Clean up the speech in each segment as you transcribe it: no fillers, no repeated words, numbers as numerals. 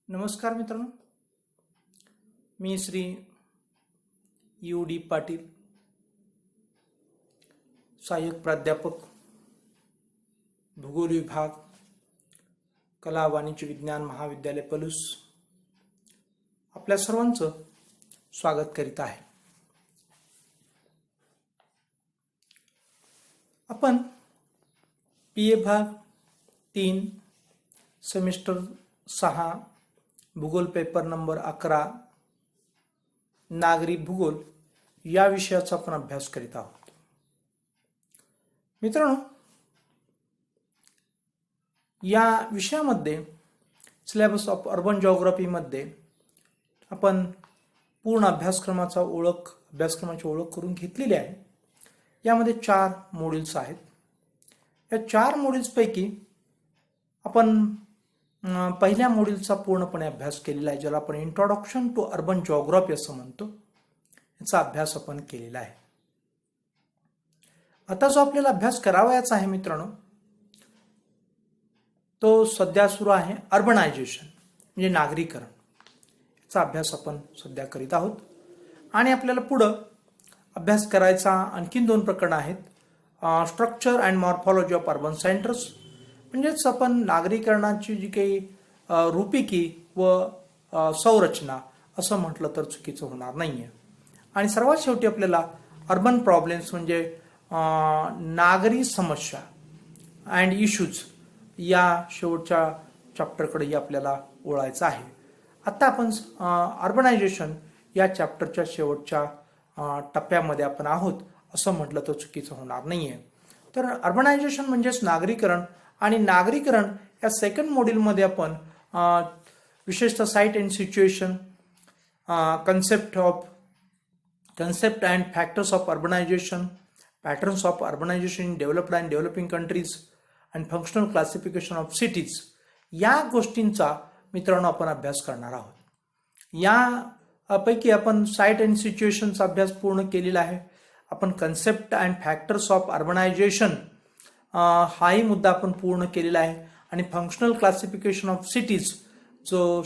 नमस्कार मित्रांनो, मी श्री U.D. पाटील, सहाय्यक प्राध्यापक, भूगोल विभाग, कला वाणिज्य विज्ञान महाविद्यालय पलूस, आपल्या सर्वांचं स्वागत करीत आहे. आपण PA भाग 3 सेमिस्टर 6 भूगोल पेपर नंबर 11 नागरी भूगोल या विषयाचा आपण अभ्यास करीत आहोत. मित्रांनो, या विषयामध्ये सिलेबस ऑफ अर्बन जिओग्राफी मध्ये आपण पूर्ण अभ्यासक्रमाची ओळख करून घेतलेली आहे. यामध्ये 4 मॉड्यूल्स आहेत. या 4 मॉड्यूल्स पैकी आपण पहिल्या मॉड्यूलचा पूर्णपणे अभ्यास केलेला आहे, ज्याला आपण इंट्रोडक्शन टू अर्बन जिओग्राफी असं म्हणतो. याचा अभ्यास आपण केलेला आहे. आता जो आपल्याला अभ्यास करावायचा आहे मित्रांनो, तो सध्या सुरू आहे अर्बनायझेशन म्हणजे नागरीकरण. याचा अभ्यास आपण सध्या करीत आहोत. आणि आपल्याला पुढं अभ्यास करायचा आणखीन 2 प्रकरणं आहेत. Structure and morphology of urban centres, म्हणजेच आपण नागरीकरणाची जी काही रूपिकी व संरचना असं म्हटलं तर चुकीचं होणार नाहीये. आणि सर्वात शेवटी आपल्याला अर्बन प्रॉब्लेम्स म्हणजे नागरी समस्या अँड इश्यूज या शेवटच्या चॅप्टरकडेही आपल्याला ओळायचं आहे. आता आपण अर्बनायझेशन या चॅप्टरच्या शेवटच्या टप्प्यामध्ये आपण आहोत असं म्हटलं तर चुकीचं होणार नाहीये. तर अर्बनायझेशन म्हणजेच नागरीकरण, आणि नागरीकरण या सेकंड मॉड्यूलमध्ये आपण विशेषतः site and situation, concept and factors of urbanisation, patterns of urbanisation in developed and developing countries and functional classification of cities या गोष्टींचा मित्रांनो आपण अभ्यास करणार आहोत. यापैकी आपण साइट अँड सिच्युएशनचा अभ्यास पूर्ण केलेला आहे. आपण concept and factors of urbanisation हाही मुद्दा आपण पूर्ण केलेला आहे. आणि फंक्शनल क्लासिफिकेशन ऑफ सिटीज जो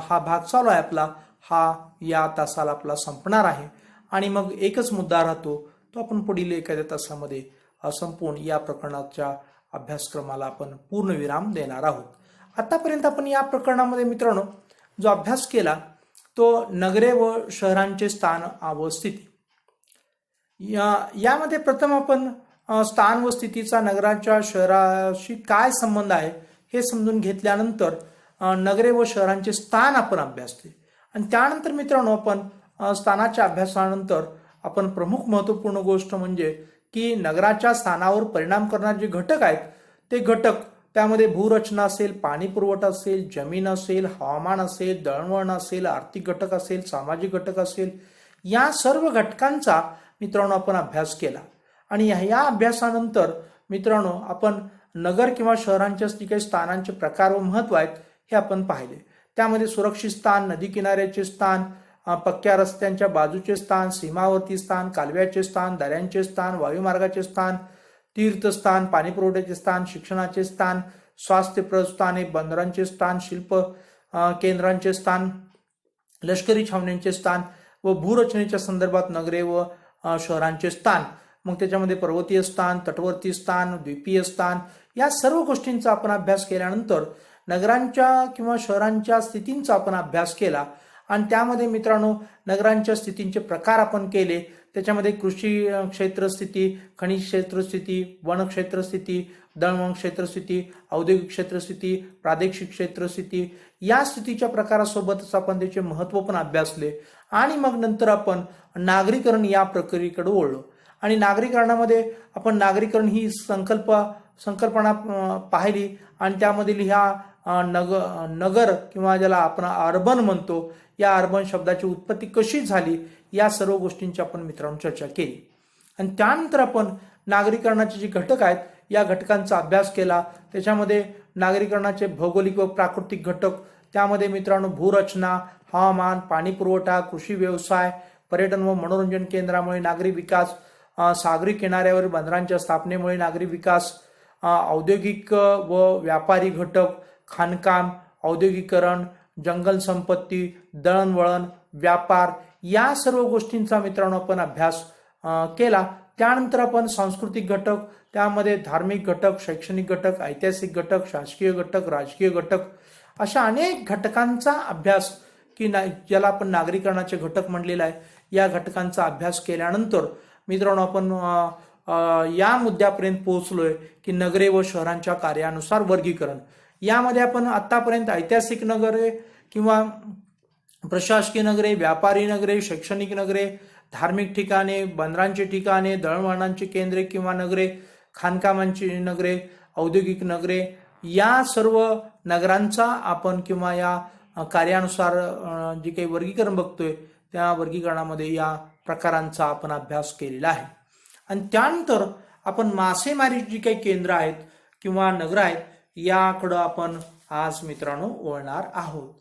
हा भाग चालू आहे आपला, हा या तासाला आपला संपणार आहे. आणि मग एकच मुद्दा राहतो, तो आपण पुढील एखाद्या तासामध्ये संपवून या प्रकरणाच्या अभ्यासक्रमाला आपण पूर्णविराम देणार आहोत. आतापर्यंत आपण या प्रकरणामध्ये मित्रांनो जो अभ्यास केला तो नगरे व शहरांचे स्थान व स्थिती. यामध्ये प्रथम आपण स्थान व स्थितीचा नगराच्या शहराशी काय संबंध आहे हे समजून घेतल्यानंतर नगरे व शहरांचे स्थान आपण अभ्यासले. आणि त्यानंतर मित्रांनो आपण स्थानाच्या अभ्यासानंतर आपण प्रमुख महत्त्वपूर्ण गोष्ट म्हणजे की नगराच्या स्थानावर परिणाम करणारे जे घटक आहेत ते घटक, त्यामध्ये भूरचना असेल, पाणी पुरवठा असेल, जमीन असेल, हवामान असेल, दळणवळण असेल, आर्थिक घटक असेल, सामाजिक घटक असेल, या सर्व घटकांचा मित्रांनो आपण अभ्यास केला. आणि या अभ्यासानंतर मित्रांनो आपण नगर किंवा शहरांच्या काही स्थानांचे प्रकार व महत्व आहेत हे आपण पाहिले. त्यामध्ये सुरक्षित स्थान, नदी किनाऱ्याचे स्थान, पक्क्या रस्त्यांच्या बाजूचे स्थान, सीमावर्ती स्थान, कालव्याचे स्थान, दऱ्यांचे स्थान, वायुमार्गाचे स्थान, तीर्थस्थान, पाणी पुरवठ्याचे स्थान, शिक्षणाचे स्थान, स्वास्थ्य प्रस्थाने, बंदरांचे स्थान, शिल्प केंद्रांचे स्थान, लष्करी छावण्यांचे स्थान व भूरचनेच्या संदर्भात नगरे व शहरांचे स्थान. मग त्याच्यामध्ये पर्वतीय स्थान, तटवर्ती स्थान, द्वीपीय स्थान, या सर्व गोष्टींचा आपण अभ्यास केल्यानंतर नगरांच्या किंवा शहरांच्या स्थितींचा आपण अभ्यास केला. आणि त्यामध्ये मित्रांनो नगरांच्या स्थितींचे प्रकार आपण केले. त्याच्यामध्ये कृषी क्षेत्र स्थिती, खनिज क्षेत्र स्थिती, वन क्षेत्र स्थिती, दळणवळण क्षेत्र स्थिती, औद्योगिक क्षेत्र स्थिती, प्रादेशिक क्षेत्र स्थिती, या स्थितीच्या प्रकारासोबतच आपण त्याचे महत्त्व पण अभ्यासले. आणि मग नंतर आपण नागरीकरण या प्रक्रियेकडे वळलो. आणि नागरीकरणामध्ये आपण नागरीकरण ही संकल्पना पाहिली. आणि त्यामधील ह्या नगर किंवा ज्याला आपण अर्बन म्हणतो, या अर्बन शब्दाची उत्पत्ती कशी झाली या सर्व गोष्टींची आपण मित्रांनो चर्चा केली. आणि त्यानंतर आपण नागरीकरणाचे जे घटक आहेत या घटकांचा अभ्यास केला. त्याच्यामध्ये नागरीकरणाचे भौगोलिक व प्राकृतिक घटक, त्यामध्ये मित्रांनो भूरचना, हवामान, पाणी पुरवठा, कृषी व्यवसाय, पर्यटन व मनोरंजन केंद्रामुळे नागरी विकास, सागरी किनाऱ्यावर बंदरांच्या स्थापनेमुळे नागरी विकास, औद्योगिक व व्यापारी घटक, खाणकाम, औद्योगिकरण, जंगल संपत्ती, दळणवळण, व्यापार या सर्व गोष्टींचा मित्रांनो आपण अभ्यास केला. त्यानंतर आपण सांस्कृतिक घटक, त्यामध्ये धार्मिक घटक, शैक्षणिक घटक, ऐतिहासिक घटक, शासकीय घटक, राजकीय घटक अशा अनेक घटकांचा अभ्यास की ज्याला आपण नागरीकरणाचे घटक म्हणलेला आहे, या घटकांचा अभ्यास केल्यानंतर मित्रांनो आपण या मुद्द्यापर्यंत पोहोचलोय की नगरे व शहरांच्या कार्यानुसार वर्गीकरण. यामध्ये आपण आतापर्यंत ऐतिहासिक नगरे किंवा प्रशासकीय नगरे, व्यापारी नगरे, शैक्षणिक नगरे, धार्मिक ठिकाणे, बंदरांची ठिकाणे, दळणवळणाची केंद्रे किंवा नगरे, खाणकामांची नगरे, औद्योगिक नगरे या सर्व नगरांचा आपण किंवा या कार्यानुसार जे काही वर्गीकरण बघतोय त्या वर्गीकरणामध्ये या प्रकारांचा आपण अभ्यास केलेला आहे. आणि त्यानंतर आपण मासेमारी जी काही केंद्र आहेत किंवा नगर आहेत याकडं आपण आज मित्रांनो वळणार आहोत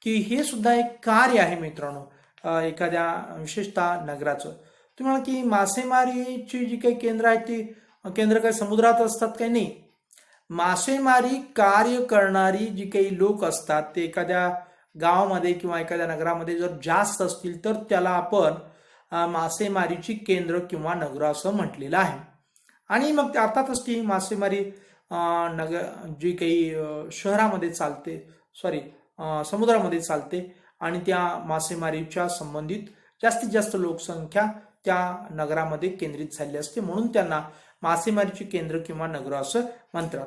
की हे सुद्धा एक कार्य आहे मित्रांनो एखाद्या विशेषतः नगराचं. तुम्हाला की मासेमारीची जी काही केंद्र आहेत ती केंद्र काही समुद्रात असतात काही नाही. मासेमारी कार्य करणारी जी काही लोक असतात ते एखाद्या गावामध्ये किंवा एखाद्या नगरामध्ये जर जास्त असतील तर त्याला आपण मासेमारीची केंद्र किंवा नगर असं म्हटलेलं आहे. आणि मग अर्थातच ती मासेमारी नगर जी काही शहरामध्ये चालते समुद्रामध्ये चालते आणि त्या मासेमारीच्या संबंधित जास्तीत जास्त लोकसंख्या त्या नगरामध्ये केंद्रित झाली असते, म्हणून त्यांना मासेमारीची केंद्र किंवा नगर असं म्हणतात.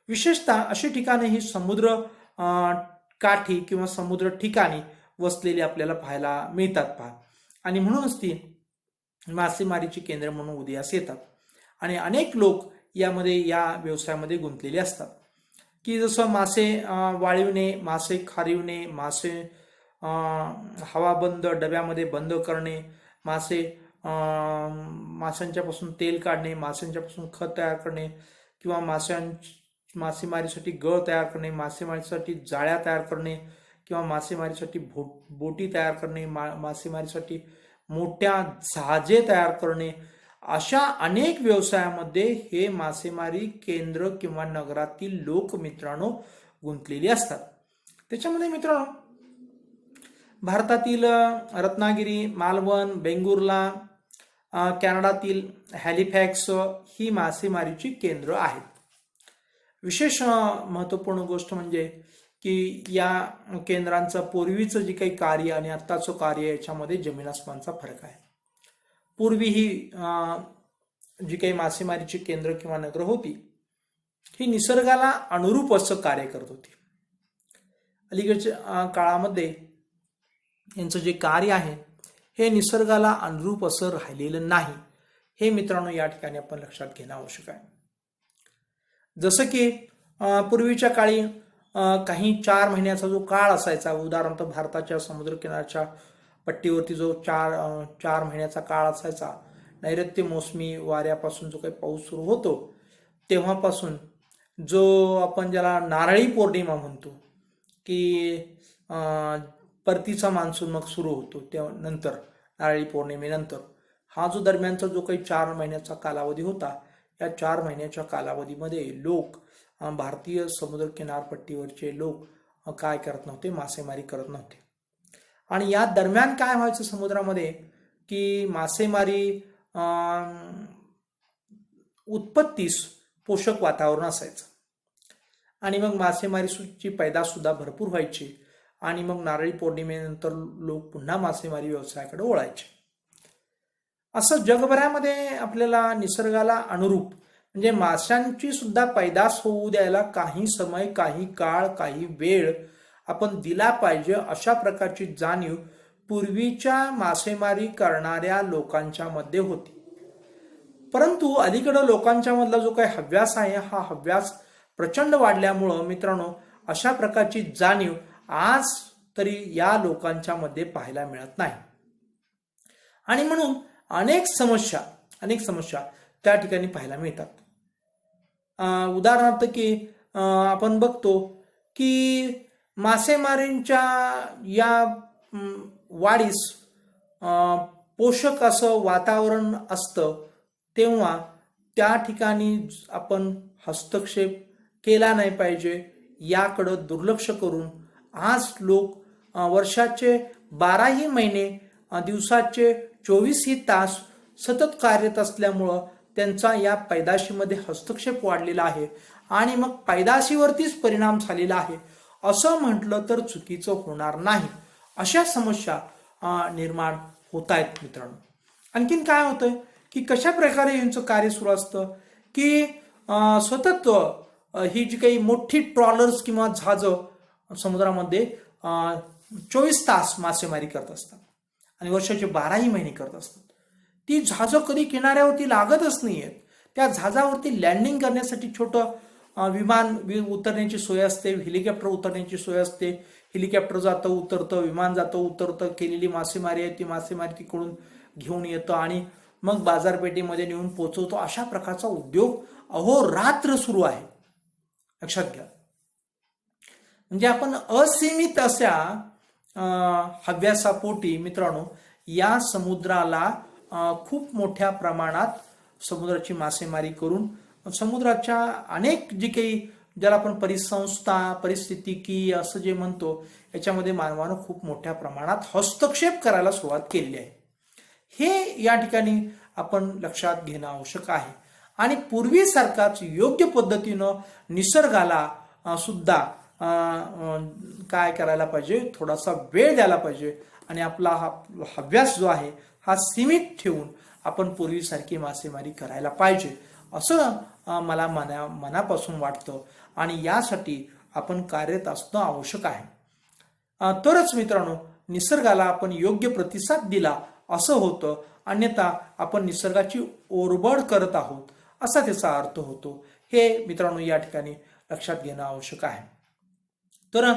विशेषतः अशी ठिकाणे ही समुद्र काठी किंवा समुद्र ठिकाणी वसलेली आपल्याला पाहायला मिळतात पहा, आणि म्हणूनच ती मासेमारीची केंद्र म्हणून उदयास येतात. आणि अनेक लोक यामध्ये या व्यवसायामध्ये गुंतलेले असतात की जसं मासे वाळविणे, मासे खारिवणे, मासे हवाबंद डब्यामध्ये बंद करणे, माशांच्यापासून तेल काढणे, माशांच्यापासून खत तयार करणे किंवा मासेमारीसाठी गळ तयार करणे, मासेमारीसाठी जाळ्या तयार करणे किंवा मासेमारीसाठी बोटी तयार करणे, मासेमारीसाठी मोठ्या जहाजे तयार करणे, अशा अनेक व्यवसायामध्ये हे मासेमारी केंद्र किंवा नगरातील लोक मित्रांनो गुंतलेली असतात. त्याच्यामध्ये मित्रांनो भारतातील रत्नागिरी, मालवण, बेंगुर्ला, कॅनडातील हॅलिफॅक्स ही मासेमारीची केंद्र आहेत. विशेष महत्त्वपूर्ण गोष्ट म्हणजे की या केंद्रांचं पूर्वीचं जे काही कार्य आणि आत्ताचं कार्य याच्यामध्ये जमीन आसमानचा फरक आहे. पूर्वी ही जी काही मासेमारीची केंद्र किंवा नगर होती ही निसर्गाला अनुरूप असं कार्य करत होती. अलीकडच्या काळामध्ये यांचं जे कार्य आहे हे निसर्गाला अनुरूप असं राहिलेलं नाही, हे मित्रांनो या ठिकाणी आपण लक्षात घेणं आवश्यक आहे. जसं की पूर्वीच्या काळी काही 4 महिन्याचा जो काळ असायचा, उदाहरणार्थ भारताच्या समुद्रकिनाऱ्याच्या पट्टीवरती जो 4 महिन्याचा काळ असायचा, नैऋत्य मोसमी वाऱ्यापासून जो काही पाऊस सुरू होतो तेव्हापासून जो आपण ज्याला नारळी पौर्णिमा म्हणतो की परतीचा मान्सून मग सुरू होतो, तेव्हा नंतर नारळी पौर्णिमेनंतर हा जो दरम्यानचा जो काही 4 महिन्याचा कालावधी होता, या 4 महिन्याच्या कालावधीमध्ये लोक भारतीय समुद्र किनारपट्टीवरचे लोक काय करत नव्हते, मासेमारी करत नव्हते. आणि या दरम्यान काय व्हायचं समुद्रामध्ये की मासेमारी उत्पत्तीस पोषक वातावरण असायचं आणि मग मासेमारीची पैदास सुद्धा भरपूर व्हायची आणि मग नारळी पौर्णिमेनंतर लोक पुन्हा मासेमारी व्यवसायाकडे वळायचे. असं जगभरामध्ये आपल्याला निसर्गाला अनुरूप म्हणजे माशांची सुद्धा पैदास होऊ द्यायला काही समय, काही काळ, काही वेळ आपण दिला पाहिजे, अशा प्रकारची जाणीव पूर्वीच्या मासेमारी करणाऱ्या लोकांच्या मध्ये होती. परंतु अलीकडे लोकांच्या मधला जो काही हव्यास आहे हा हव्यास प्रचंड वाढल्यामुळं मित्रांनो अशा प्रकारची जाणीव आज तरी या लोकांच्या मध्ये पाहायला मिळत नाही. आणि म्हणून अनेक समस्या त्या ठिकाणी पाहायला मिळतात. उदाहरणार्थ की आपण बघतो की मासेमारींच्या या वाढीस पोषक असं वातावरण असतं तेव्हा त्या ठिकाणी आपण हस्तक्षेप केला नाही पाहिजे, याकडं दुर्लक्ष करून आज लोक वर्षाचे 12ही महिने दिवसाचे 24ही तास सतत कार्यरत असल्यामुळं त्यांचा या पैदाशीमध्ये हस्तक्षेप वाढलेला आहे आणि मग पैदाशीवरतीच परिणाम झालेला आहे असं म्हटलं तर चुकीचं होणार नाही. अशा समस्या निर्माण होत आहेत मित्रांनो. आणखीन काय होतंय की कशा प्रकारे यांचं कार्य सुरू असतं की सतत ही जी काही मोठी ट्रॉलर्स किंवा जहाजं समुद्रामध्ये 24 तास मासेमारी करत असतात आणि वर्षाचे 12ही महिने करत असतात. ती जहाजं कधी किनाऱ्यावरती लागतच नाहीयेत. त्या जहाजावरती लँडिंग करण्यासाठी छोटं विमान उतरण्याची सोय असते, हेलिकॉप्टर उतरण्याची सोय असते. हेलिकॉप्टर जातं उतरतं, विमान जातं उतरतं, केलेली मासेमारी आहे ती मासेमारी तिकडून घेऊन येतं आणि मग बाजारपेठेमध्ये नेऊन पोचवतो. अशा प्रकारचा उद्योग अहोरात्र सुरू आहे. लक्षात घ्या. म्हणजे आपण असीमित अशा हव्यासापोटी मित्रांनो या समुद्राला खूप मोठ्या प्रमाणात समुद्राची मासेमारी करून समुद्राच्या अनेक जी काही ज्याला आपण परिसंस्था परिस्थितिकी असं जे म्हणतो याच्यामध्ये मानवानं खूप मोठ्या प्रमाणात हस्तक्षेप करायला सुरुवात केलेली आहे. हे या ठिकाणी आपण लक्षात घेणं आवश्यक आहे. आणि पूर्वीसारखाच योग्य पद्धतीनं निसर्गाला सुद्धा काय करायला पाहिजे, थोडासा वेळ द्यायला पाहिजे आणि आपला हा हव्यास जो आहे हा सीमित ठेवून आपण पूर्वीसारखी मासेमारी करायला पाहिजे असं मला मनापासून वाटतं आणि यासाठी आपण कार्यरत असणं आवश्यक आहे. तरच मित्रांनो निसर्गाला आपण योग्य प्रतिसाद दिला असं होतं, अन्यथा आपण निसर्गाची ओरबड करत आहोत असा त्याचा अर्थ होतो. हे मित्रांनो या ठिकाणी लक्षात घेणं आवश्यक आहे. तर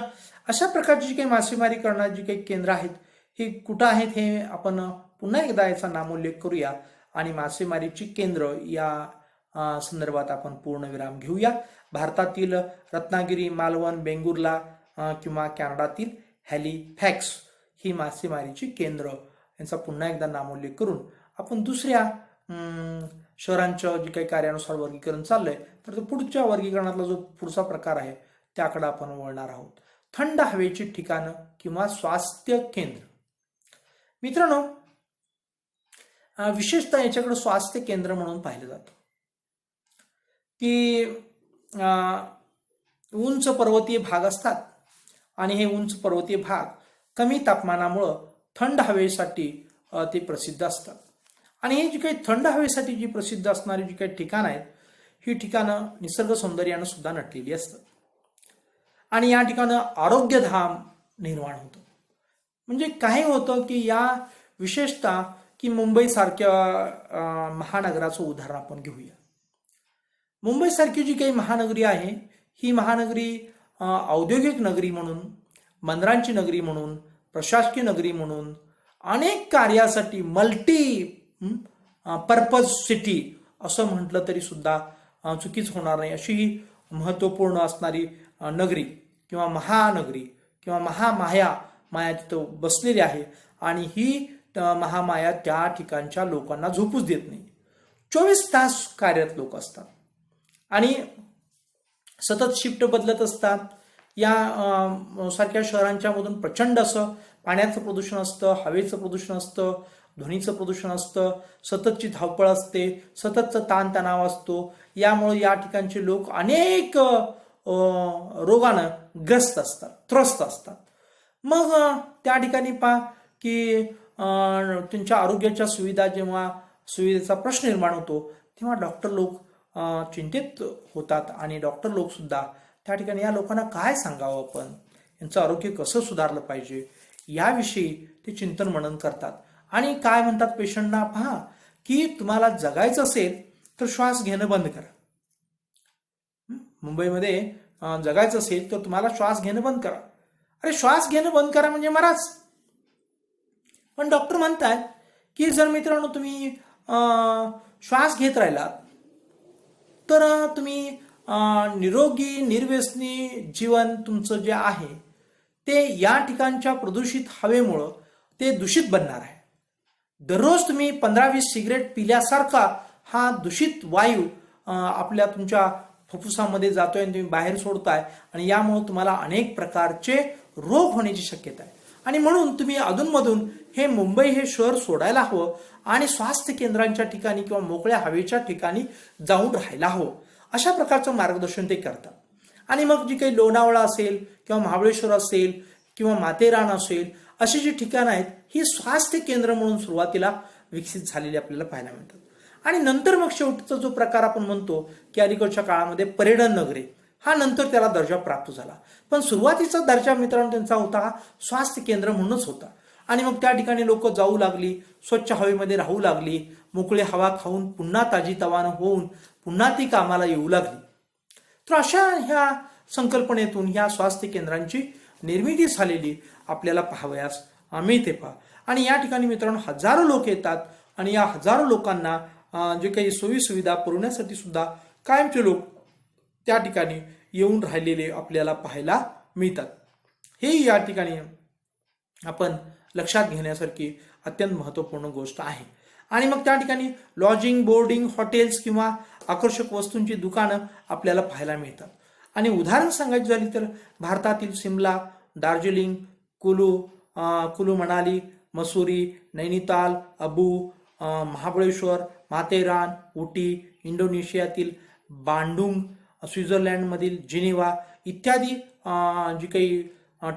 अशा प्रकारची जी काही मासेमारी करणारी जी काही केंद्र आहेत ही कुठं आहेत हे आपण पुन्हा एकदा याचा नामोल्लेख करूया आणि मासेमारीची केंद्र या संदर्भात आपण पूर्णविराम घेऊया. भारतातील रत्नागिरी, मालवण, बेंगुर्ला किंवा कॅनडातील हॅलिफॅक्स ही मासेमारीची केंद्र यांचा पुन्हा एकदा नामोल्लेख करून आपण दुसऱ्या शहरांच्या जे काही कार्यानुसार वर्गीकरण चाललंय तर पुढच्या वर्गीकरणातला जो पुढचा प्रकार आहे त्याकडे आपण वळणार आहोत. थंड हवेची ठिकाणं किंवा स्वास्थ्य केंद्र. मित्रांनो विशेषतः याच्याकडे स्वास्थ्य केंद्र म्हणून पाहिलं जातं की उंच पर्वतीय भाग असतात आणि हे उंच पर्वतीय भाग कमी तापमानामुळं थंड हवेसाठी ते प्रसिद्ध असतात. आणि ही जी काही थंड हवेसाठी जी प्रसिद्ध असणारी जी काही ठिकाणं आहेत ही ठिकाणं निसर्ग सौंदर्यानं सुद्धा नटलेली असतात आणि या ठिकाणं आरोग्यधाम निर्माण होतं. म्हणजे काय होतं की या विशेषतः की मुंबईसारख्या महानगराचं उदाहरण आपण घेऊया. मुंबईसारखी जी काही महानगरी आहे ही महानगरी औद्योगिक नगरी म्हणून, बंदरांची नगरी म्हणून, प्रशासकीय नगरी म्हणून अनेक कार्यासाठी मल्टी पर्पज सिटी असं म्हटलं तरी सुद्धा चुकीच होणार नाही. अशी ही महत्त्वपूर्ण असणारी नगरी किंवा महानगरी किंवा महामाया तिथं बसलेली आहे आणि ही महामाया त्या ठिकाणच्या लोकांना झोपूच देत नाही. 24 तास कार्यरत लोक असतात आणि सतत शिफ्ट बदलत असतात. या सारख्या शहरांच्या मधून प्रचंड असं पाण्याचं प्रदूषण असतं, हवेचं प्रदूषण असतं, ध्वनीचं प्रदूषण असतं, सततची धावपळ असते, सततचा ताणतणाव असतो. यामुळे या ठिकाणचे लोक अनेक रोगानं ग्रस्त असतात, त्रस्त असतात. मग त्या ठिकाणी पहा की त्यांच्या आरोग्याच्या सुविधेचा प्रश्न निर्माण होतो तेव्हा डॉक्टर लोक चिंतित होतात आणि डॉक्टर लोक सुद्धा त्या ठिकाणी या लोकांना काय सांगावं, आपण यांचं आरोग्य कसं सुधारलं पाहिजे याविषयी ते चिंतन मनन करतात आणि काय म्हणतात पेशंटना, पहा की तुम्हाला जगायचं असेल तर श्वास घेणं बंद करा. मुंबईमध्ये जगायचं असेल तर तुम्हाला श्वास घेणं बंद करा. अरे श्वास घेणं बंद करा म्हणजे मराच. पण डॉक्टर म्हणतात की जर मित्रांनो तुम्ही श्वास घेत राहिला तर तुम्ही निरोगी निर्व्यसनी जीवन तुमचं जे आहे ते या ठिकाणच्या प्रदूषित हवेमुळं ते दूषित बनणार आहे. दररोज तुम्ही 15-20 सिगरेट पिल्यासारखा हा दूषित वायू आपल्या तुमच्या फुफ्फुसामध्ये जातोय आणि तुम्ही बाहेर सोडताय आणि यामुळे तुम्हाला अनेक प्रकारचे रोग होण्याची शक्यता आहे. आणि म्हणून तुम्ही अधूनमधून हे मुंबई हे शहर सोडायला हवं आणि स्वास्थ्य केंद्रांच्या ठिकाणी किंवा मोकळ्या हवेच्या ठिकाणी जाऊन राहायला हवं, अशा प्रकारचं मार्गदर्शन ते करतात. आणि मग जी काही लोणावळा असेल किंवा महाबळेश्वर असेल किंवा माथेरान असेल, अशी जी ठिकाणं आहेत ही स्वास्थ्य केंद्र म्हणून सुरुवातीला विकसित झालेली आपल्याला पाहायला मिळतात. आणि नंतर मग शेवटचा जो प्रकार आपण म्हणतो की अलीकडच्या काळामध्ये पर्यटन नगरे, हा नंतर त्याला दर्जा प्राप्त झाला. पण सुरुवातीचा दर्जा मित्रांनो त्यांचा होता हा स्वास्थ्य केंद्र म्हणूनच होता. आणि मग त्या ठिकाणी लोक जाऊ लागली, स्वच्छ हवेमध्ये राहू लागली, मोकळी हवा खाऊन पुन्हा ताजीतवानं होऊन पुन्हा ती कामाला येऊ लागली. तर अशा ह्या संकल्पनेतून ह्या स्वास्थ्य केंद्रांची निर्मिती झालेली आपल्याला पाहावयास मिळते पहा. आणि या ठिकाणी मित्रांनो हजारो लोक येतात आणि या हजारो लोकांना जे काही सोयी सुविधा पुरवण्यासाठी सुद्धा कायमचे लोक त्या ठिकाणी येऊन राहिलेले आपल्याला पाहायला मिळतात. हे या ठिकाणी आपण लक्षात घेण्यासारखी अत्यंत महत्त्वपूर्ण गोष्ट आहे. आणि मग त्या ठिकाणी लॉजिंग, बोर्डिंग, हॉटेल्स किंवा आकर्षक वस्तूंची दुकानं आपल्याला पाहायला मिळतात. आणि उदाहरण सांगायची झाली तर भारतातील शिमला, दार्जिलिंग, कुलू मनाली, मसुरी, नैनिताल, अबू, महाबळेश्वर, माथेरान, उटी, इंडोनेशियातील बांडुंग, स्वित्झर्लंडमधील जिनिव्हा इत्यादी जी काही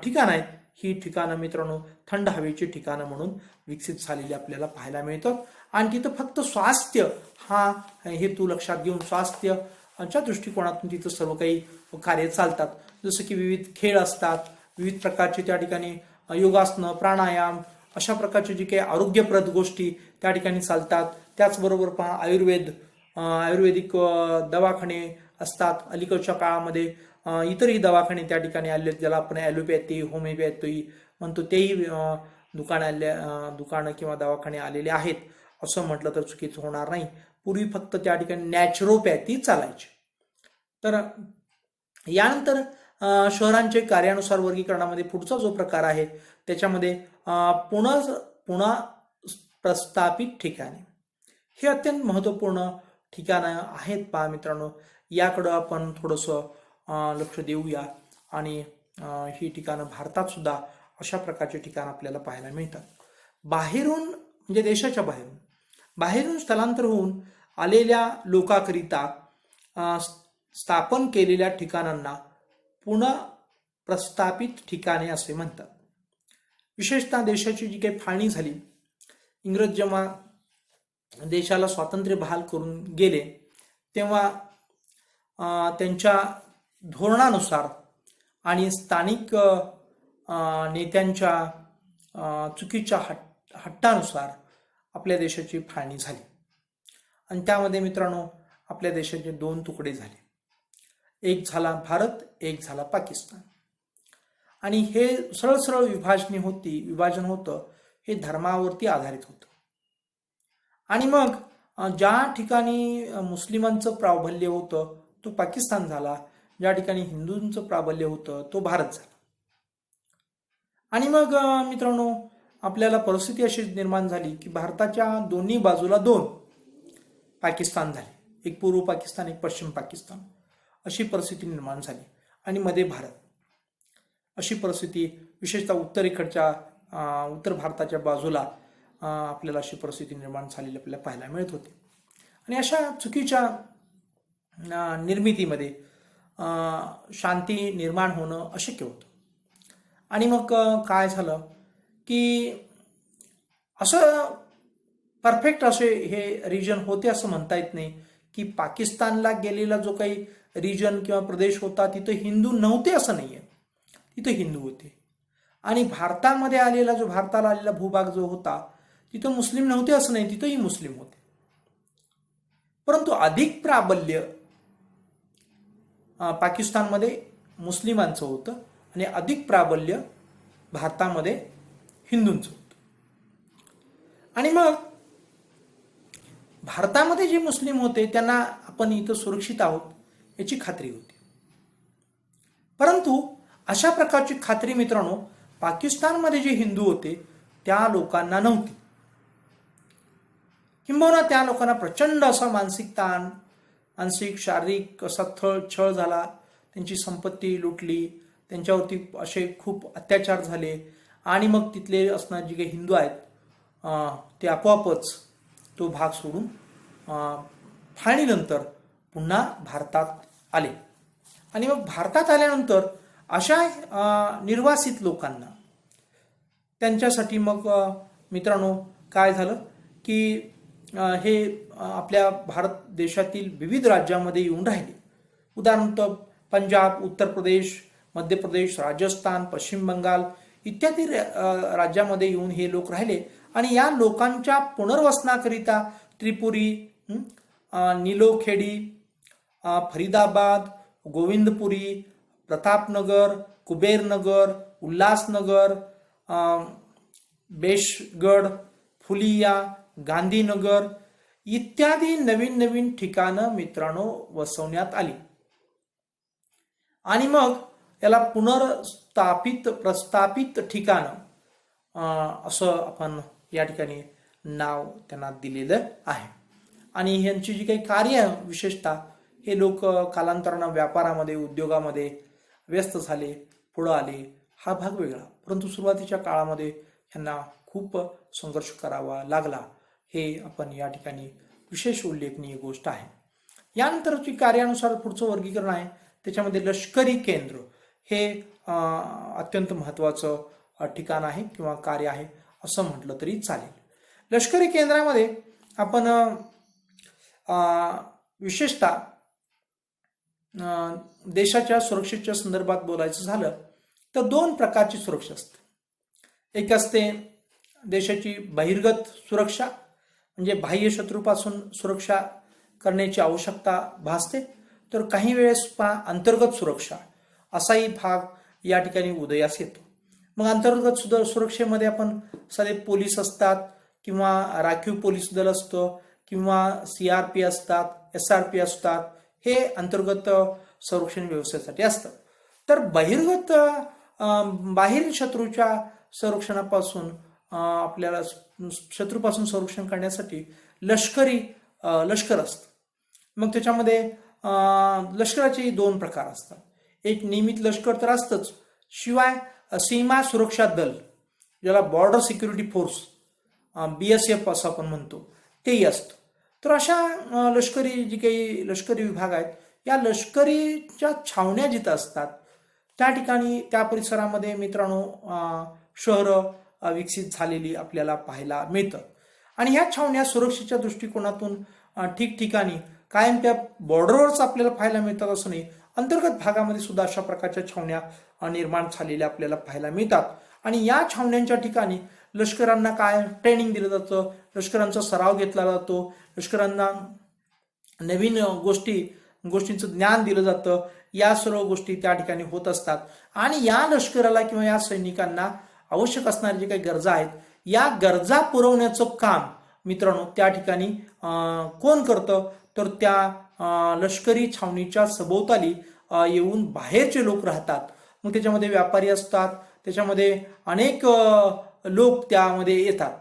ठिकाणं आहेत, ही ठिकाणं मित्रांनो थंड हवेची ठिकाणं म्हणून विकसित झालेली आपल्याला पाहायला मिळतात. आणि तिथं फक्त स्वास्थ्य हा हेतू लक्षात घेऊन स्वास्थ्याच्या दृष्टिकोनातून तिथं सर्व काही कार्य चालतात. जसं की विविध खेळ असतात, विविध प्रकारचे त्या ठिकाणी योगासनं, प्राणायाम, अशा प्रकारचे जे काही आरोग्यप्रद गोष्टी त्या ठिकाणी चालतात. त्याचबरोबर पहा आयुर्वेदिक दवाखाने असतात. अलीकडच्या काळामध्ये इतरही दवाखाने त्या ठिकाणी आले, ज्याला आपण ॲलोपॅथी, होमिओपॅथी म्हणतो, तेही दुकानं किंवा दवाखाने आलेले आहेत असं म्हटलं तर चुकीचं होणार नाही. पूर्वी फक्त त्या ठिकाणी नॅचरोपॅथी चालायची. तर यानंतर शहरांचे कार्यानुसार वर्गीकरणामध्ये पुढचा जो प्रकार आहे त्याच्यामध्ये पुन्हा प्रस्थापित ठिकाणे, हे अत्यंत महत्त्वपूर्ण ठिकाणं आहेत पहा मित्रांनो. याकडं आपण थोडंसं लक्ष देऊया. आणि ही ठिकाणं भारतात सुद्धा अशा प्रकारची ठिकाणं आपल्याला पाहायला मिळतात. बाहेरून म्हणजे देशाच्या बाहेरून स्थलांतर होऊन आलेल्या लोकांकरिता स्थापन केलेल्या ठिकाणांना पुन्हा प्रस्थापित ठिकाणे असे म्हणतात. विशेषतः देशाची जी काही फाळणी झाली, इंग्रज जेव्हा देशाला स्वातंत्र्य बहाल करून गेले, तेव्हा त्यांच्या धोरणानुसार आणि स्थानिक नेत्यांच्या चुकीच्या हट्टानुसार आपल्या देशाची फाळणी झाली. आणि त्यामध्ये मित्रांनो आपल्या देशाचे 2 तुकडे झाले. एक झाला भारत, एक झाला पाकिस्तान. आणि हे सरळ विभाजन होतं हे धर्मावरती आधारित होतं. आणि मग ज्या ठिकाणी मुस्लिमांचं प्राबल्य होतं तो पाकिस्तान झाला, ज्या ठिकाणी हिंदूंचं प्राबल्य होतं तो भारत झाला. आणि मग मित्रांनो आपल्याला परिस्थिती अशी निर्माण झाली की भारताच्या दोन्ही बाजूला 2 पाकिस्तान झाले, एक पूर्व पाकिस्तान, एक पश्चिम पाकिस्तान, अशी परिस्थिती निर्माण झाली. आणि मध्ये भारत, अशी परिस्थिती विशेषतः उत्तर भारताच्या बाजूला आपल्याला अशी परिस्थिती निर्माण झालेली आपल्याला पाहायला मिळत होती. आणि अशा चुकीच्या निर्मितीमध्ये शांती निर्माण होणं अशक्य होतं. आणि मग काय झालं की असं परफेक्ट असे हे रिजन होते असं म्हणता येत नाही की पाकिस्तानला गेलेला जो काही रिजन किंवा प्रदेश होता तिथं हिंदू नव्हते असं नाही आहे, तिथं हिंदू होते. आणि भारताला आलेला भूभाग जो होता तिथं मुस्लिम नव्हते असं नाही, तिथंही मुस्लिम होते. परंतु अधिक प्राबल्य पाकिस्तानमध्ये मुस्लिमांचं होतं आणि अधिक प्राबल्य भारतामध्ये हिंदूंचं होतं. आणि मग भारतामध्ये जे मुस्लिम होते त्यांना आपण इथं सुरक्षित आहोत याची खात्री होती. परंतु अशा प्रकारची खात्री मित्रांनो पाकिस्तानमध्ये जे हिंदू होते त्या लोकांना नव्हती. किंबहुना त्या लोकांना प्रचंड असा मानसिक ताण, मानसिक शारीरिक असा छळ झाला, त्यांची संपत्ती लुटली, त्यांच्यावरती असे खूप अत्याचार झाले. आणि मग तिथले असणारे जे काही हिंदू आहेत ते आपोआपच तो भाग सोडून फाळणीनंतर पुन्हा भारतात आले. आणि मग भारतात आल्यानंतर अशा निर्वासित लोकांना त्यांच्यासाठी मग मित्रांनो काय झालं की हे आपल्या भारत देशातील विविध राज्यामध्ये येऊन राहिले. उदाहरणार्थ पंजाब, उत्तर प्रदेश, मध्य प्रदेश, राजस्थान, पश्चिम बंगाल इत्यादी राज्यामध्ये येऊन हे लोक राहिले. आणि या लोकांच्या पुनर्वसनाकरिता त्रिपुरी, निलोखेडी, फरीदाबाद, गोविंदपुरी, प्रतापनगर, कुबेरनगर, उल्हासनगर, बेशगड, फुलिया, गांधीनगर इत्यादी नवीन नवीन ठिकाणं मित्रांनो वसवण्यात आली. आणि मग याला प्रस्थापित ठिकाणं असं आपण या ठिकाणी नाव त्यांना दिलेलं आहे. आणि ह्यांची जी काही कार्य विशेषतः हे लोक कालांतरानं व्यापारामध्ये, उद्योगामध्ये व्यस्त झाले, पुढं आले, हा भाग वेगळा. परंतु सुरुवातीच्या काळामध्ये ह्यांना खूप संघर्ष करावा लागला, हे आपण या ठिकाणी विशेष उल्लेखनीय गोष्ट आहे. यानंतरची कार्यानुसार पुढचं वर्गीकरण आहे, त्याच्यामध्ये लष्करी केंद्र हे अत्यंत महत्त्वाचं ठिकाण आहे किंवा कार्य आहे असं म्हटलं तरी चालेल. लष्करी केंद्रामध्ये आपण विशेषतः देशाच्या सुरक्षेच्या संदर्भात बोलायचं झालं तर दोन प्रकारची सुरक्षा असते. एक असते देशाची बहिर्गत सुरक्षा, म्हणजे बाह्य शत्रूपासून सुरक्षा करण्याची आवश्यकता भासते. तर काही वेळेस अंतर्गत सुरक्षा असाही भाग या ठिकाणी उदयास येतो. मग अंतर्गत सुरक्षेमध्ये आपण साधे पोलीस असतात किंवा राखीव पोलीस दल असतं किंवा CRP असतात, SRP असतात, हे अंतर्गत संरक्षण व्यवस्थेसाठी असतं. तर बहिर्गत बाहेरील शत्रूच्या संरक्षणापासून आपल्याला शत्रूपासून संरक्षण करण्यासाठी लष्कर असतं. मग त्याच्यामध्ये लष्कराचे दोन प्रकार असतात. एक नियमित लष्कर तर असतंच, शिवाय सीमा सुरक्षा दल ज्याला बॉर्डर सिक्युरिटी फोर्स BSF असं आपण म्हणतो तेही असतं. तर अशा लष्करी जी काही लष्करी विभाग आहेत, या लष्करीच्या छावण्या जिथं असतात त्या ठिकाणी त्या परिसरामध्ये मित्रांनो शहरं विकसित झालेली आपल्याला पाहायला मिळतं. आणि ह्या छावण्या सुरक्षेच्या दृष्टिकोनातून ठिकठिकाणी कायम त्या बॉर्डरवरच आपल्याला पाहायला मिळतात असं नाही, अंतर्गत भागामध्ये सुद्धा अशा प्रकारच्या छावण्या निर्माण झालेल्या आपल्याला पाहायला मिळतात. आणि या छावण्यांच्या ठिकाणी लष्करांना काय ट्रेनिंग दिलं जातं, लष्करांचा सराव घेतला जातो, लष्करांना नवीन गोष्टींचं ज्ञान दिलं जातं. या सर्व गोष्टी त्या ठिकाणी होत असतात. आणि या लष्कराला किंवा या सैनिकांना आवश्यक असणाऱ्या जे काही गरजा आहेत, या गरजा पुरवण्याचं काम मित्रांनो त्या ठिकाणी कोण करतं, तर त्या लष्करी छावणीच्या सभोवताली येऊन बाहेरचे लोक राहतात. मग त्याच्यामध्ये व्यापारी असतात, त्याच्यामध्ये अनेक लोक त्यामध्ये येतात.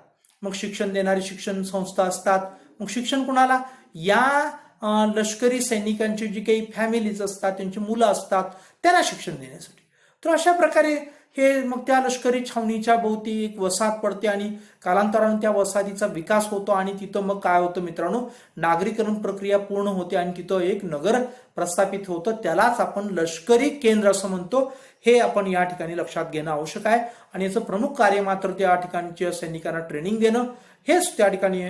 मग शिक्षण देणारी शिक्षण संस्था असतात. मग शिक्षण कुणाला, या लष्करी सैनिकांची जी काही फॅमिलीज असतात, त्यांची मुलं असतात, त्यांना शिक्षण देण्यासाठी. तर अशा प्रकारे हे मग त्या लष्करी छावणीच्या भोवती एक वसाहत पडते आणि कालांतराने त्या वसाहतीचा विकास होतो. आणि तिथं मग काय होतं मित्रांनो, नागरीकरण प्रक्रिया पूर्ण होते आणि तिथं एक नगर प्रस्थापित होतं. त्यालाच आपण लष्करी केंद्र असं म्हणतो. हे आपण या ठिकाणी लक्षात घेणं आवश्यक आहे. आणि याचं प्रमुख कार्य मात्र त्या ठिकाणच्या सैनिकांना ट्रेनिंग देणं, हेच त्या ठिकाणी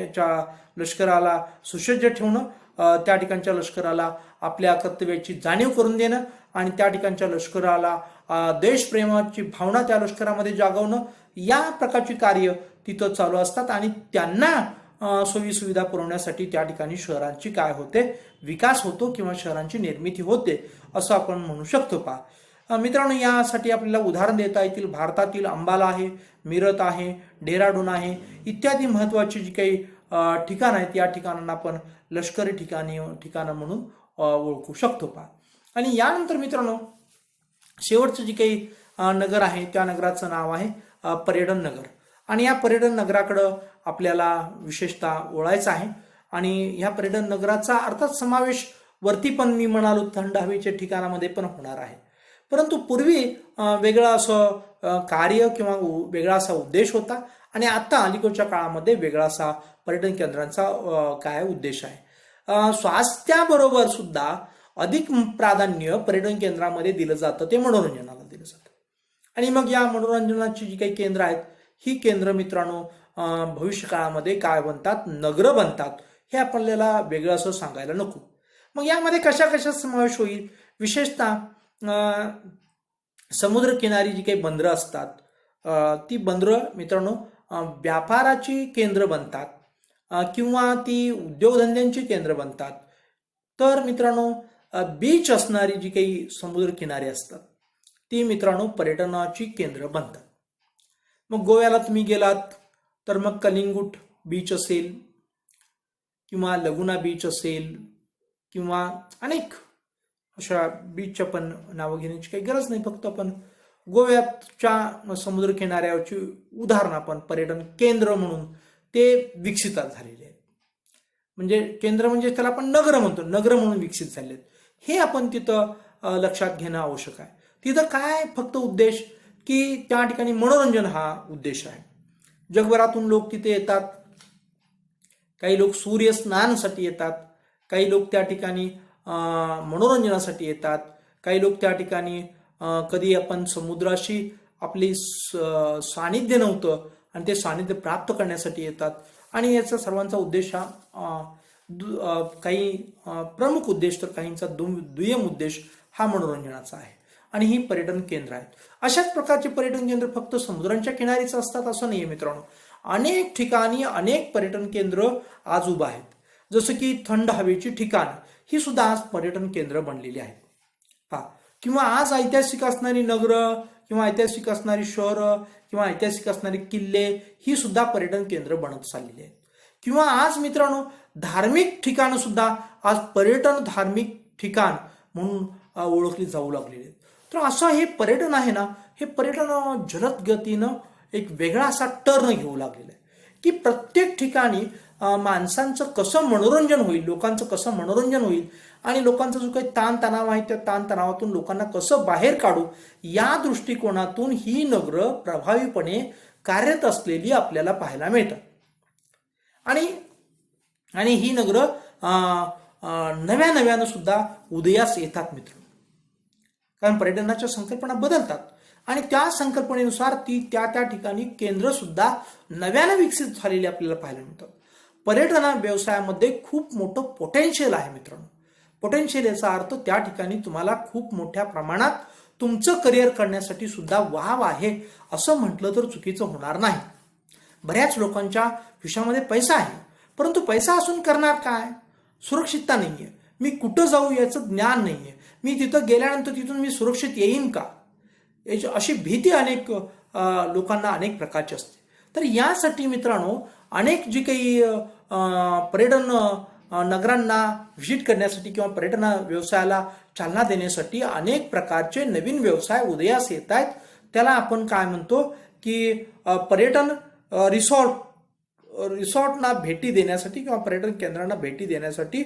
लष्कराला सुसज्ज ठेवणं, त्या ठिकाणच्या लष्कराला आपल्या कर्तव्याची जाणीव करून देणं आणि त्या ठिकाणच्या लष्कराला देशप्रेमाची भावना त्या लष्करामध्ये जागवणं, या प्रकारची कार्य तिथं चालू असतात. आणि त्यांना सोयीसुविधा पुरवण्यासाठी त्या ठिकाणी शहरांची काय होते, विकास होतो किंवा शहरांची निर्मिती होते असं आपण म्हणू शकतो. मित्रांनो, यासाठी आपल्याला उदाहरण देता येतील. भारतातील अंबाला आहे, मीरत आहे, डेहराडून आहे, इत्यादी महत्वाची जी काही ठिकाणं आहेत, या ठिकाणांना आपण लष्करी ठिकाणं म्हणून ओळखू शकतो. आणि यानंतर मित्रांनो शेवटचं जे काही नगर आहे त्या नगराचं नाव आहे पर्यटन नगर. आणि या पर्यटन नगराकडं आपल्याला विशेषतः ओळायचं आहे. आणि ह्या पर्यटन नगराचा अर्थात समावेश वरती पण मी म्हणालो थंड हवेच्या ठिकाणामध्ये पण होणार आहे. परंतु पूर्वी वेगळं असं कार्य किंवा वेगळा असा उद्देश होता आणि आता अलीकडच्या काळामध्ये वेगळा असा पर्यटन केंद्रांचा काय उद्देश आहे. स्वास्थ्याबरोबर सुद्धा अधिक प्राधान्य पर्यटन केंद्रामध्ये दिलं जातं ते मनोरंजनाला दिलं जातं. आणि मग या मनोरंजनाची जी काही केंद्र आहेत ही केंद्र मित्रांनो भविष्य काळामध्ये काय बनतात, नगर बनतात. हे आपल्याला वेगळं असं सांगायला नको. मग यामध्ये कशा कशा समावेश होईल, विशेषतः समुद्रकिनारी जी काही बंदरं असतात ती बंदरं मित्रांनो व्यापाराची केंद्र बनतात किंवा ती उद्योगधंद्यांची केंद्र बनतात. तर मित्रांनो बीच असणारी जी काही समुद्रकिनारी असतात ती मित्रांनो पर्यटनाची केंद्र बनतात. मग गोव्याला तुम्ही गेलात तर मग कलिंगूट बीच असेल किंवा लगुना बीच असेल किंवा अनेक अशा बीचच्या पण नावं घेण्याची काही गरज नाही. फक्त आपण गोव्याच्या समुद्रकिनाऱ्यावरची उदाहरण आपण पर्यटन केंद्र म्हणून ते विकसित झालेले आहेत. म्हणजे केंद्र म्हणजे त्याला आपण नगर म्हणतो, नगर म्हणून विकसित झाले आहेत. हे आपण तिथं लक्षात घेणं आवश्यक आहे. तिथं काय फक्त उद्देश की त्या ठिकाणी मनोरंजन हा उद्देश आहे. जगभरातून लोक तिथे येतात. काही लोक सूर्य स्नानासाठी येतात, काही लोक त्या ठिकाणी मनोरंजनासाठी येतात, काही लोक त्या ठिकाणी कधी आपण समुद्राशी आपली सानिध्य नव्हतं आणि ते सानिध्य प्राप्त करण्यासाठी येतात. आणि याचा सर्वांचा उद्देश हा काही प्रमुख उद्देश तर काहींचा दुय्यम उद्देश हा मनोरंजनाचा आहे. आणि ही पर्यटन केंद्र आहेत. अशाच प्रकारचे पर्यटन केंद्र फक्त समुद्रांच्या किनारीच असतात असं नाहीये मित्रांनो. अनेक ठिकाणी अनेक पर्यटन केंद्र आज उभा आहेत. जसं की थंड हवेची ठिकाण ही सुद्धा आज पर्यटन केंद्र बनलेली आहेत. किंवा आज ऐतिहासिक असणारी नगरं किंवा ऐतिहासिक असणारी शहरं किंवा ऐतिहासिक असणारी किल्ले ही सुद्धा पर्यटन केंद्र बनत चाललेली आहेत. किंवा आज मित्रांनो धार्मिक ठिकाणं सुद्धा आज पर्यटन धार्मिक ठिकाण म्हणून ओळखली जाऊ लागलेली आहेत. तर असं हे पर्यटन आहे ना, हे पर्यटन जलद गतीनं एक वेगळा असा टर्न घेऊ लागलेला आहे की प्रत्येक ठिकाणी माणसांचं कसं मनोरंजन होईल, लोकांचं कसं मनोरंजन होईल आणि लोकांचा जो काही ताणतणाव आहे त्या ताणतणावातून लोकांना कसं बाहेर काढू या दृष्टिकोनातून ही नगरं प्रभावीपणे कार्यरत असलेली आपल्याला पाहायला मिळतात. आणि ही नगरं नव्या नव्यानं सुद्धा उदयास येतात मित्र. कारण पर्यटनाच्या संकल्पना बदलतात आणि त्या संकल्पनेनुसार ती त्या त्या ठिकाणी केंद्र सुद्धा नव्यानं विकसित झालेली आपल्याला पाहायला मिळतात. पर्यटन व्यवसायामध्ये खूप मोठं पोटेन्शियल आहे मित्रांनो. पोटेन्शियल याचा अर्थ त्या ठिकाणी तुम्हाला खूप मोठ्या प्रमाणात तुमचं करिअर करण्यासाठी सुद्धा वाव आहे असं म्हटलं तर चुकीचं होणार नाही. बऱ्याच लोकांच्या खिशामध्ये पैसा आहे, परंतु पैसा असून करणार काय? सुरक्षितता नाहीये. मी कुठं जाऊ याचं ज्ञान नाहीये. मी तिथं गेल्यानंतर तिथून मी सुरक्षित येईन का, याची अशी भीती अनेक लोकांना अनेक प्रकारची असते. तर यासाठी मित्रांनो अनेक जी काही पर्यटन नगरांना व्हिजिट करण्यासाठी किंवा पर्यटन व्यवसायाला चालना देण्यासाठी अनेक प्रकारचे नवीन व्यवसाय उदयास येत आहेत. त्याला आपण काय म्हणतो की पर्यटन रिसॉर्टना भेटी देण्यासाठी किंवा पर्यटन केंद्रांना भेटी देण्यासाठी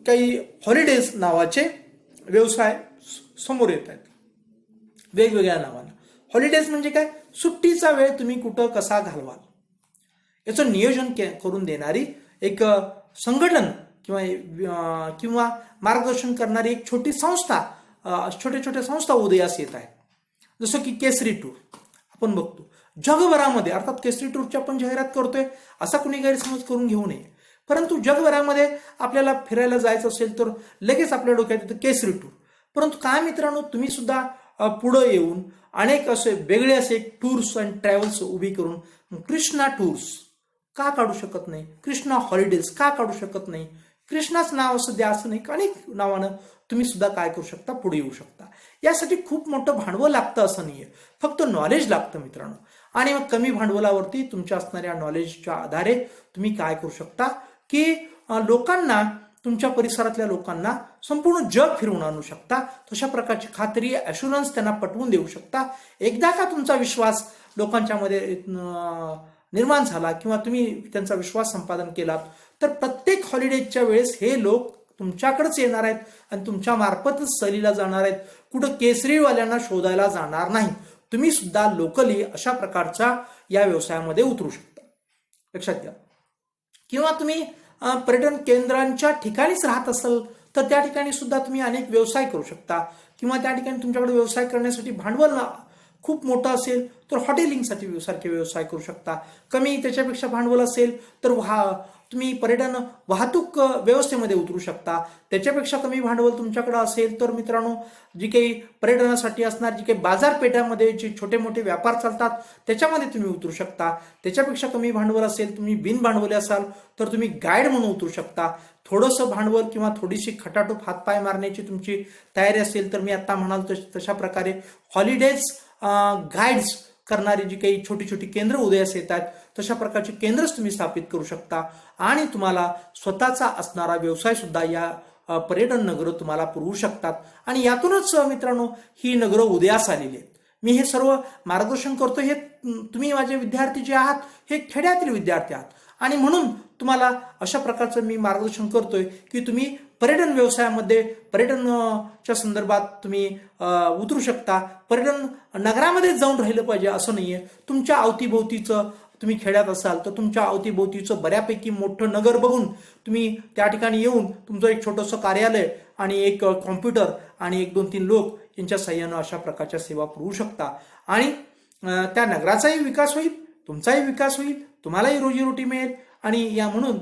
काही हॉलिडेज नावाचे व्यवसाय समोर येत आहेत वेगवेगळ्या नावानं. हॉलिडेज म्हणजे काय? सुट्टीचा वेळ तुम्ही कुठं कसा घालवाल याचं नियोजन करून देणारी एक संघटन किंवा मार्गदर्शन करणारी एक छोटी संस्था, छोट्या छोट्या संस्था उदयास येत आहेत. जसं की केसरी टूर आपण बघतो जगभरामध्ये. अर्थात केसरी टूरची आपण जाहिरात करतोय असा कुणी गैरसमज करून घेऊ नये, परंतु जगभरामध्ये आपल्याला फिरायला जायचं असेल तर लगेच आपल्या डोक्यात येतं केसरी टूर. परंतु काय मित्रांनो, तुम्ही सुद्धा पुढे येऊन अनेक असे वेगळे असे टूर्स अँड ट्रॅव्हल्स उभी करून कृष्णा टूर्स का काढू शकत नाही, कृष्णा हॉलिडेज का काढू शकत नाही, कृष्णाच नाव असं द्या असं नाही, अनेक नावानं तुम्ही सुद्धा काय करू शकता, पुढे येऊ शकता. यासाठी खूप मोठं भांडवल लागतं असं नाहीये, फक्त नॉलेज लागतं मित्रांनो. आणि मग कमी भांडवलावरती तुमच्या असणाऱ्या नॉलेजच्या आधारे तुम्ही काय करू शकता की लोकांना, तुमच्या परिसरातल्या लोकांना संपूर्ण जग फिरवून आणू शकता. तशा प्रकारची खात्री, ॲश्युरन्स त्यांना पटवून देऊ शकता. एकदा का तुमचा विश्वास लोकांच्या मध्ये निर्माण झाला किंवा तुम्ही त्यांचा विश्वास संपादन केलात तर प्रत्येक हॉलिडेजच्या वेळेस हे लोक तुमच्याकडेच येणार आहेत आणि तुमच्या मार्फतच सहलीला जाणार आहेत. कुठं केसरीवाल्यांना शोधायला जाणार नाही. तुम्ही सुद्धा लोकली अशा प्रकारच्या या व्यवसायामध्ये उतरू शकता, लक्षात घ्या. किंवा तुम्ही पर्यटन केंद्रांच्या ठिकाणीच राहत असाल तर त्या ठिकाणी सुद्धा तुम्ही अनेक व्यवसाय करू शकता. किंवा त्या ठिकाणी तुमच्याकडे व्यवसाय करण्यासाठी भांडवल खूप मोठं असेल तर हॉटेलिंगसाठी सारखे व्यवसाय करू शकता. कमी त्याच्यापेक्षा भांडवल असेल तर तुम्ही पर्यटन वाहतूक व्यवस्थेमध्ये उतरू शकता. त्याच्यापेक्षा कमी भांडवल तुमच्याकडे असेल तर मित्रांनो, जी काही पर्यटनासाठी असणार जी काही बाजारपेठामध्ये जे छोटे मोठे व्यापार चालतात त्याच्यामध्ये तुम्ही उतरू शकता. त्याच्यापेक्षा कमी भांडवल असेल, तुम्ही बिनभांडवली असाल तर तुम्ही गाईड म्हणून उतरू शकता. थोडंसं भांडवल किंवा थोडीशी खटाटूप हातपाय मारण्याची तुमची तयारी असेल तर मी आता म्हणाल तशा प्रकारे हॉलिडेज गाईड्स करणारी जी काही छोटी छोटी केंद्र उदयास येतात तशा प्रकारची केंद्रच तुम्ही स्थापित करू शकता. आणि तुम्हाला स्वतःचा असणारा व्यवसाय सुद्धा या पर्यटन नगरं तुम्हाला पुरवू शकतात. आणि यातूनच मित्रांनो ही नगरं उदयास आलेली आहेत. मी हे सर्व मार्गदर्शन करतो, हे तुम्ही माझे विद्यार्थी जे आहात हे खेड्यातील विद्यार्थी आहात आणि म्हणून तुम्हाला अशा प्रकारचं मी मार्गदर्शन करतोय की तुम्ही पर्यटन व्यवसायामध्ये पर्यटनच्या संदर्भात तुम्ही उतरू शकता. पर्यटन नगरामध्ये जाऊन राहिलं पाहिजे असं नाहीये. तुमच्या अवतीभोवतीचं, तुम्ही खेड्यात असाल तर तुमच्या अवतीभोवतीचं बऱ्यापैकी मोठं नगर बघून तुम्ही त्या ठिकाणी येऊन तुमचं एक छोटंसं कार्यालय आणि एक कॉम्प्युटर आणि 1-2-3 लोक यांच्या सहाय्यानं अशा प्रकारच्या सेवा पुरवू शकता. आणि त्या नगराचाही विकास होईल, तुमचाही विकास होईल, तुम्हालाही रोजीरोटी मिळेल. आणि या म्हणून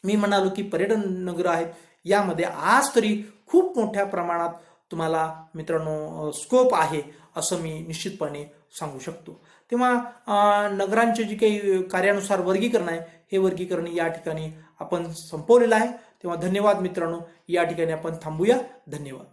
मी म्हणालो की पर्यटन नगर आहेत यामध्ये आज तरी खूप मोठ्या प्रमाणात तुम्हाला मित्रांनो स्कोप आहे असं मी निश्चितपणे सांगू शकतो. तेव्हा नगरांचे जे काही कार्यानुसार वर्गीकरण आहे हे वर्गीकरण या ठिकाणी आपण संपवलेलं आहे. तेव्हा धन्यवाद मित्रांनो, या ठिकाणी आपण थांबूया. धन्यवाद.